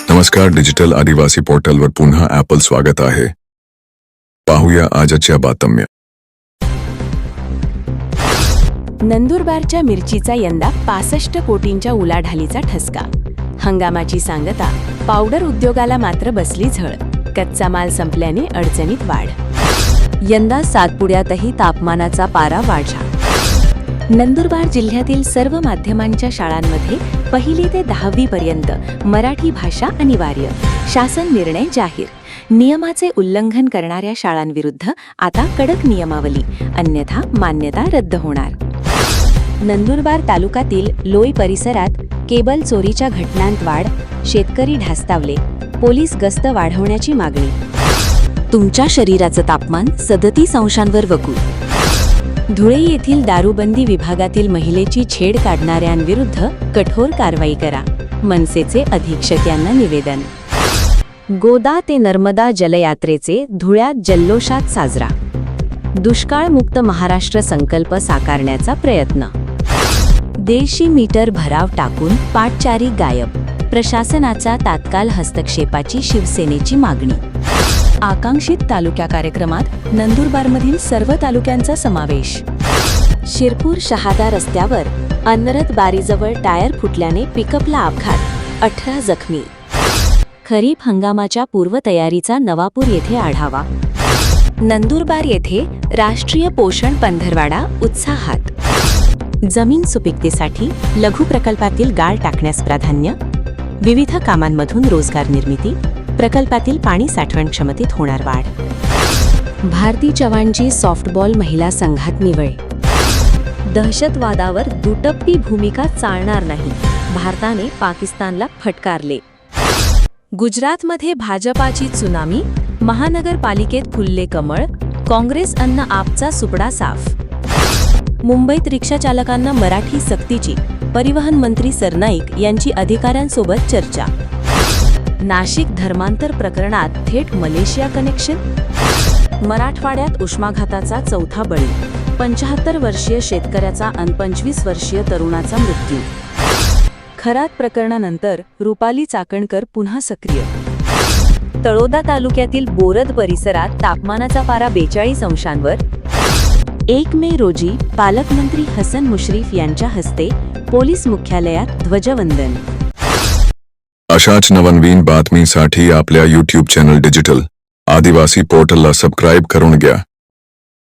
नमस्कार, डिजिटल आदिवासी पोर्टलवर पुन्हा ॲपल स्वागत आहे. पाहूया आजच्या बातम्या. नंदुरबारच्या मिरचीचा यंदा 65 कोटींच्या उलाढालीचा ठसका. हंगामाची सांगता, पावडर उद्योगाला मात्र बसली झळ. कच्चा माल संपल्याने अडचणीत वाढ. यंदा सातपुड्यातही तापमानाचा पारा वाढला. नंदुरबार जिल्ह्यातील सर्व माध्यमांच्या शाळांमध्ये 1ली ते 10वी पर्यंत मराठी भाषा अनिवार्य. शासन निर्णय जाहीर. नियमाचे उल्लंघन करणाऱ्या शाळांविरुद्ध आता कडक नियमावली, अन्यथा मान्यता रद्द होणार. नंदुरबार तालुक्यातील लोई परिसरात केबल चोरीच्या घटनांत वाढ. शेतकरी ढास्तावले. पोलीस गस्त वाढवण्याची मागणी. तुमच्या शरीराचं तापमान 37 अंशांवर वकू. धुळे येथील दारूबंदी विभागातील महिलेची छेड काढणाऱ्यांविरुद्ध कठोर कारवाई करा. मनसेचे अधीक्षक यांना निवेदन. गोदा ते नर्मदा जलयात्रेचे धुळ्यात जल्लोषात साजरा. दुष्काळमुक्त महाराष्ट्र संकल्प साकारण्याचा प्रयत्न. 150 मीटर भराव टाकून पाटचारी गायब. प्रशासनाचा तात्काळ हस्तक्षेपाची शिवसेनेची मागणी. आकांक्षित तालुक्या कार्यक्रमात नंदुरबारमधील सर्व तालुक्यांचा समावेश. शिरपूर शहादा रस्त्यावर अनरत बारीजवळ टायर फुटल्याने पिकअपला अपघात. 18 जखमी. खरीप हंगामाच्या पूर्वतयारीचा नवापूर येथे आढावा. नंदुरबार येथे राष्ट्रीय पोषण पंधरवाडा उत्साहात. जमीन सुपीकतेसाठी लघु प्रकल्पातील गाळ टाकण्यास प्राधान्य. विविध कामांमधून रोजगार निर्मिती. प्रकल्पातील पाणी साठवण क्षमतेत होणार वाढ. भारती चव्हाणची सॉफ्टबॉल महिला संघात निवड. दहशतवादावर दुटप्पी भूमिका चालणार नाही. भारताने पाकिस्तानला फटकारले. गुजरातमध्ये भाजपाची त्सुनामी. महानगरपालिकेत फुलले कमळ. काँग्रेस अन्न आपचा सुपडा साफ. मुंबईत रिक्षाचालकांना मराठी सक्तीची. परिवहन मंत्री सरनाईक यांची अधिकाऱ्यांसोबत चर्चा. नाशिक धर्मांतर प्रकरणात थेट मलेशिया कनेक्शन. मराठवाड्यात उष्माघाताचा चौथा बळी. 75 वर्षीय शेतकऱ्याचा अन 25 वर्षीय तरुणाचा मृत्यू. खरात प्रकरणानंतर रुपाली चाकणकर पुन्हा सक्रिय. तळोदा तालुक्यातील बोरद परिसरात तापमानाचा पारा 42 अंशांवर. 1 मे रोजी पालकमंत्री हसन मुश्रीफ यांच्या हस्ते पोलीस मुख्यालयात ध्वजवंदन. अशाच नवनवीन बातमीसाठी आपल्या YouTube चॅनल डिजिटल आदिवासी पोर्टलला सबस्क्राईब करून घ्या.